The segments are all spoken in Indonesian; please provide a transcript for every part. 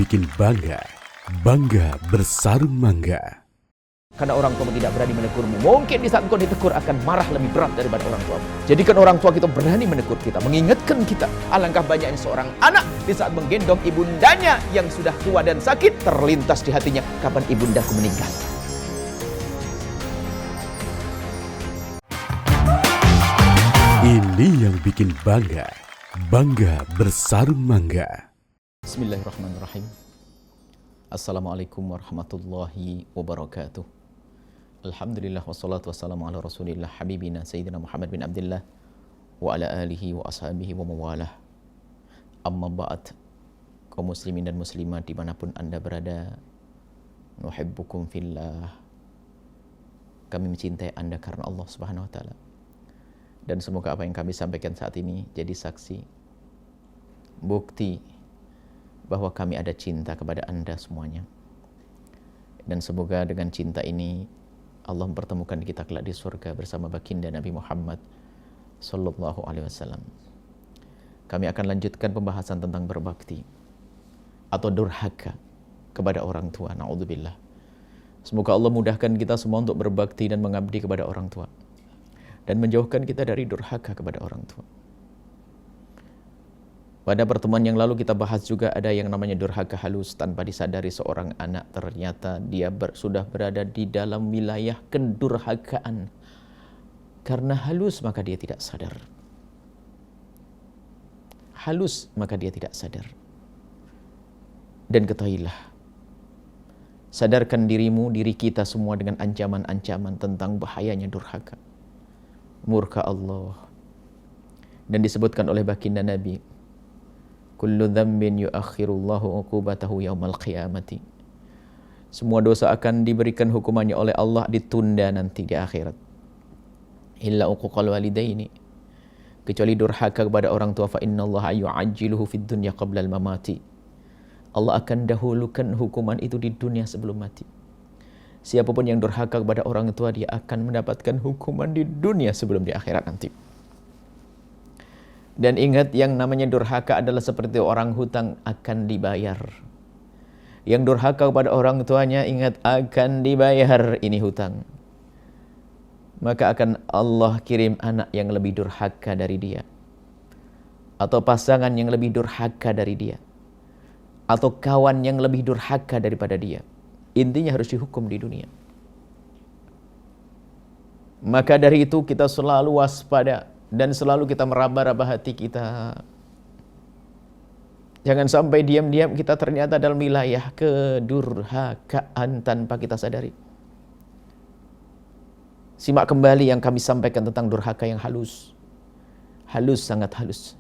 bikin bangga, bangga bersarung mangga. Karena orang tua tidak berani menegurmu. Mungkin di saat engkau ditegur akan marah lebih berat daripada orang tua. Jadikan orang tua kita berani menegur kita, mengingatkan kita. Alangkah banyaknya seorang anak di saat menggendong ibundanya yang sudah tua dan sakit, terlintas di hatinya, kapan ibundaku meninggal. Ini yang bikin bangga, bangga bersarung mangga. Bismillahirrahmanirrahim. Assalamualaikum warahmatullahi wabarakatuh. Alhamdulillah wassalatu wassalamu ala rasulillah habibina sayyidina Muhammad bin Abdullah wa ala alihi wa ashabihi wa mawalah. Amma ba'd, kaum muslimin dan muslimat dimanapun anda berada, nuhibbukum fillah. Kami mencintai anda karena Allah subhanahu wa ta'ala. Dan semoga apa yang kami sampaikan saat ini jadi saksi, bukti bahwa kami ada cinta kepada anda semuanya. Dan semoga dengan cinta ini Allah mempertemukan kita kelak di surga bersama baginda Nabi Muhammad sallallahu alaihi wasallam. Kami akan lanjutkan pembahasan tentang berbakti atau durhaka kepada orang tua. Na'udzubillah. Semoga Allah mudahkan kita semua untuk berbakti dan mengabdi kepada orang tua dan menjauhkan kita dari durhaka kepada orang tua. Pada pertemuan yang lalu kita bahas juga ada yang namanya durhaka halus. Tanpa disadari seorang anak ternyata dia sudah berada di dalam wilayah kedurhakaan. Karena halus maka dia tidak sadar. Halus maka dia tidak sadar. Dan ketahuilah, sadarkan dirimu, diri kita semua dengan ancaman-ancaman tentang bahayanya durhaka, murka Allah. Dan disebutkan oleh baginda Nabi, kullu dzambin yuakhirullahu uqubatahu yaumal qiyamati. Semua dosa akan diberikan hukumannya oleh Allah, ditunda nanti di akhirat. Illa uquqal walidaini, kecuali durhaka kepada orang tua, fa innallaha yu'ajjiluhu fid dunya qabla al mamati. Allah akan dahulukan hukuman itu di dunia sebelum mati. Siapapun yang durhaka kepada orang tua, dia akan mendapatkan hukuman di dunia sebelum di akhirat nanti. Dan ingat, yang namanya durhaka adalah seperti orang hutang, akan dibayar. Yang durhaka kepada orang tuanya, ingat, akan dibayar ini hutang. Maka akan Allah kirim anak yang lebih durhaka dari dia, atau pasangan yang lebih durhaka dari dia, atau kawan yang lebih durhaka daripada dia. Intinya harus dihukum di dunia. Maka dari itu kita selalu waspada dan selalu kita meraba-raba hati kita. Jangan sampai diam-diam kita ternyata dalam wilayah kedurhakaan tanpa kita sadari. Simak kembali yang kami sampaikan tentang durhaka yang halus. Halus, sangat halus.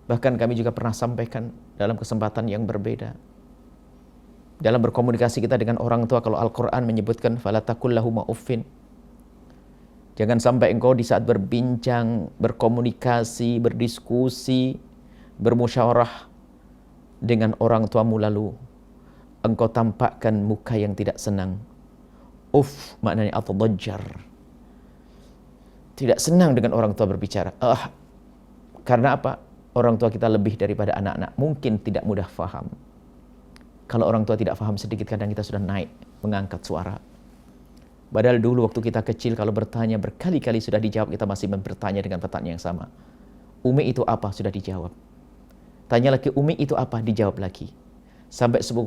Bahkan kami juga pernah sampaikan dalam kesempatan yang berbeda. Dalam berkomunikasi kita dengan orang tua, kalau Al-Quran menyebutkan fala taqul lahuma uffin. Jangan sampai engkau di saat berbincang, berkomunikasi, berdiskusi, bermusyawarah dengan orang tuamu lalu engkau tampakkan muka yang tidak senang. Uff maknanya atadajjar. Tidak senang dengan orang tua berbicara. Karena apa? Orang tua kita lebih daripada anak-anak. Mungkin tidak mudah faham. Kalau orang tua tidak faham sedikit, kadang kita sudah naik, mengangkat suara. Padahal dulu waktu kita kecil kalau bertanya berkali-kali sudah dijawab, kita masih bertanya dengan pertanyaan yang sama. Umi itu apa? Sudah dijawab. Tanya lagi, Umi itu apa? Dijawab lagi. Sampai 10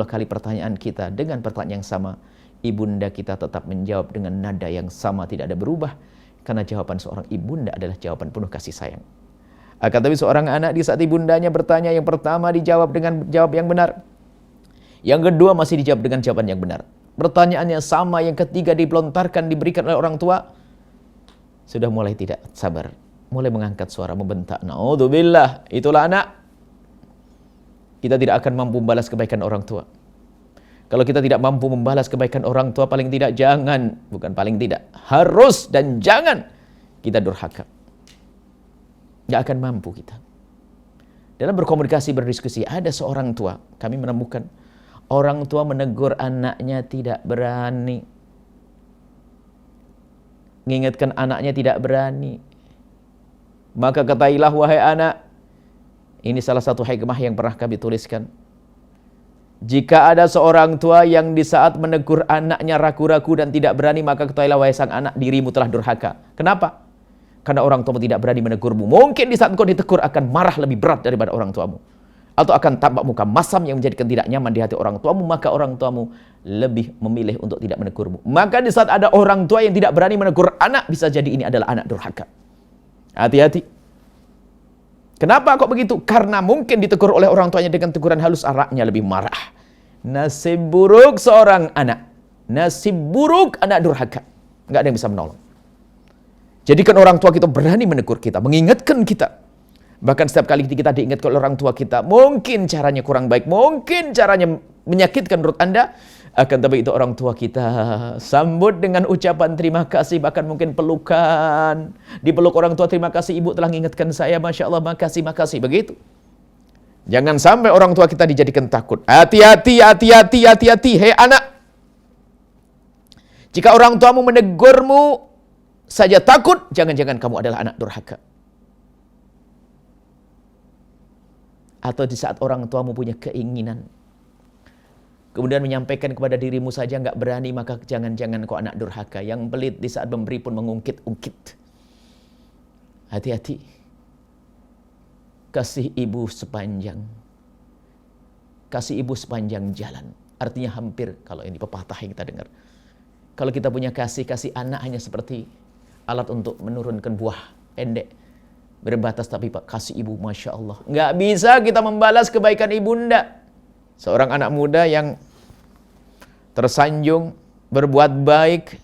kali pertanyaan kita dengan pertanyaan yang sama, ibunda kita tetap menjawab dengan nada yang sama, tidak ada berubah. Karena jawaban seorang ibunda adalah jawaban penuh kasih sayang. Akan tapi seorang anak di saat ibundanya bertanya, yang pertama dijawab dengan jawab yang benar. Yang kedua masih dijawab dengan jawaban yang benar. Pertanyaannya sama, yang ketiga dilontarkan, diberikan oleh orang tua, sudah mulai tidak sabar, mulai mengangkat suara, membentak. Na'udzubillah, itulah anak. Kita tidak akan mampu membalas kebaikan orang tua. Kalau kita tidak mampu membalas kebaikan orang tua, paling tidak jangan, bukan paling tidak, harus dan jangan kita durhaka. Tidak akan mampu kita. Dalam berkomunikasi, berdiskusi, ada seorang tua, kami menemukan orang tua menegur anaknya tidak berani. Mengingatkan anaknya tidak berani. Maka ketahuilah wahai anak, ini salah satu hikmah yang pernah kami tuliskan. Jika ada seorang tua yang di saat menegur anaknya ragu-ragu dan tidak berani, maka ketahuilah wahai sang anak, dirimu telah durhaka. Kenapa? Karena orang tuamu tidak berani menegurmu. Mungkin di saat engkau ditegur akan marah lebih berat daripada orang tuamu. Atau akan tampak muka masam yang menjadikan tidak nyaman di hati orang tuamu, maka orang tuamu lebih memilih untuk tidak menegurmu. Maka di saat ada orang tua yang tidak berani menegur anak, bisa jadi ini adalah anak durhaka. Hati-hati. Kenapa kok begitu? Karena mungkin ditegur oleh orang tuanya dengan teguran halus, anaknya lebih marah. Nasib buruk seorang anak. Nasib buruk anak durhaka. Nggak ada yang bisa menolong. Jadikan orang tua kita berani menegur kita, mengingatkan kita. Bahkan setiap kali kita diingatkan oleh orang tua kita, mungkin caranya kurang baik, mungkin caranya menyakitkan menurut Anda, akan tapi itu orang tua kita sambut dengan ucapan terima kasih, bahkan mungkin pelukan. Dipeluk orang tua, terima kasih ibu telah mengingatkan saya, Masya Allah, makasih, begitu. Jangan sampai orang tua kita dijadikan takut. Hati-hati, hei anak. Jika orang tuamu menegurmu saja takut, jangan-jangan kamu adalah anak durhaka. Atau di saat orang tuamu punya keinginan, kemudian menyampaikan kepada dirimu saja nggak berani, maka jangan-jangan kau anak durhaka. Yang pelit di saat memberi pun mengungkit-ungkit. Hati-hati. Kasih ibu sepanjang jalan. Artinya hampir, kalau ini pepatah yang kita dengar. Kalau kita punya kasih anak hanya seperti alat untuk menurunkan buah pendek. Berbatas, tapi Pak, kasih ibu, Masya Allah. Nggak bisa kita membalas kebaikan ibunda. Seorang anak muda yang tersanjung berbuat baik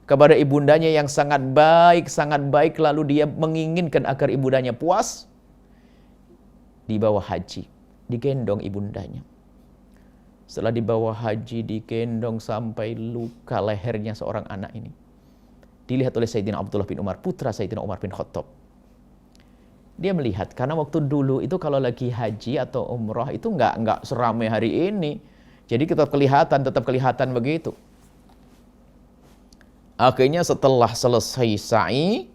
kepada ibundanya yang sangat baik, lalu dia menginginkan agar ibundanya puas, dibawa haji, digendong ibundanya. Setelah dibawa haji, digendong sampai luka lehernya seorang anak ini. Dilihat oleh Sayyidina Abdullah bin Umar, putra Sayyidina Umar bin Khattab. Dia melihat, karena waktu dulu itu kalau lagi haji atau umrah itu nggak seramai hari ini. Jadi tetap kelihatan begitu. Akhirnya setelah selesai sa'i,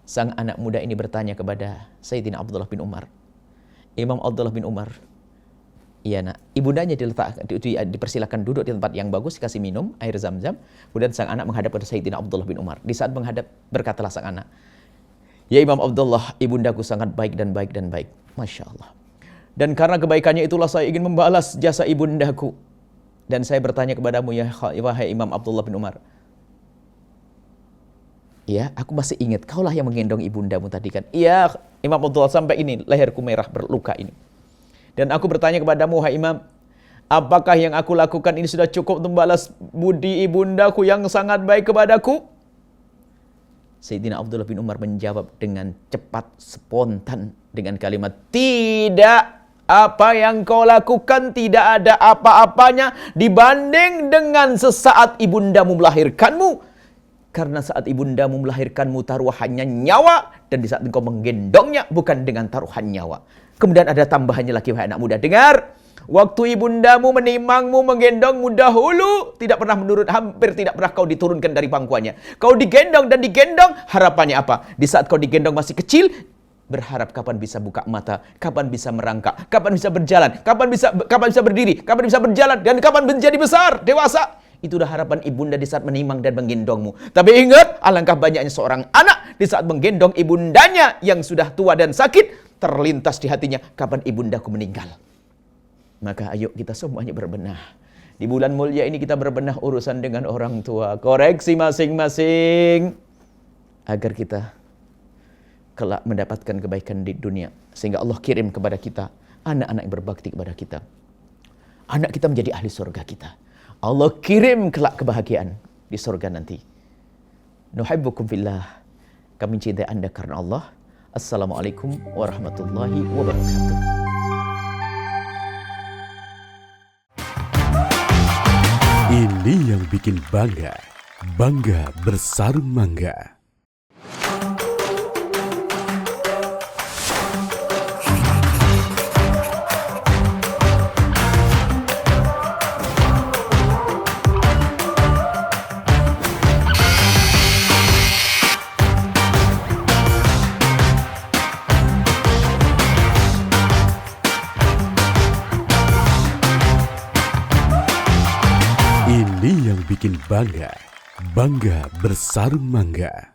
sang anak muda ini bertanya kepada Sayyidina Abdullah bin Umar. Imam Abdullah bin Umar, iya nak, ibundanya dipersilakan duduk di tempat yang bagus, dikasih minum air zam-zam. Kemudian sang anak menghadap pada Sayyidina Abdullah bin Umar. Di saat menghadap, berkatalah sang anak, ya Imam Abdullah, ibundaku sangat baik dan baik. Masya Allah. Dan karena kebaikannya itulah saya ingin membalas jasa ibundaku. Dan saya bertanya kepadamu, ya wahai Imam Abdullah bin Umar. Ya, aku masih ingat, kaulah yang menggendong ibundamu tadi kan. Iya, Imam Abdullah, sampai ini leherku merah berluka ini. Dan aku bertanya kepadamu, wahai Imam, apakah yang aku lakukan ini sudah cukup untuk membalas budi ibundaku yang sangat baik kepadaku? Sayyidina Abdullah bin Umar menjawab dengan cepat, spontan, dengan kalimat, tidak. Apa yang kau lakukan tidak ada apa-apanya dibanding dengan sesaat ibundamu melahirkanmu. Karena saat ibundamu melahirkanmu taruhannya nyawa, dan di saat engkau menggendongnya bukan dengan taruhan nyawa. Kemudian ada tambahannya lagi, wahai anak muda, dengar. Waktu ibundamu menimangmu, menggendongmu dahulu, hampir tidak pernah kau diturunkan dari pangkuannya. Kau digendong dan digendong, harapannya apa? Di saat kau digendong masih kecil, berharap kapan bisa buka mata, kapan bisa merangkak, kapan bisa berjalan, kapan bisa berdiri, kapan bisa berjalan, dan kapan menjadi besar, dewasa. Itulah harapan ibunda di saat menimang dan menggendongmu. Tapi ingat, alangkah banyaknya seorang anak di saat menggendong ibundanya yang sudah tua dan sakit, terlintas di hatinya, kapan ibundaku meninggal. Maka ayo kita semuanya berbenah. Di bulan mulia ini kita berbenah urusan dengan orang tua. Koreksi masing-masing. Agar kita kelak mendapatkan kebaikan di dunia. Sehingga Allah kirim kepada kita anak-anak yang berbakti kepada kita. Anak kita menjadi ahli surga kita. Allah kirim kelak kebahagiaan di surga nanti. Nuhibbukum fillah. Kami cintai Anda karena Allah. Assalamualaikum warahmatullahi wabarakatuh. Ini yang bikin bangga. Bangga bersarung mangga. bikin bangga. Bangga bersarung mangga.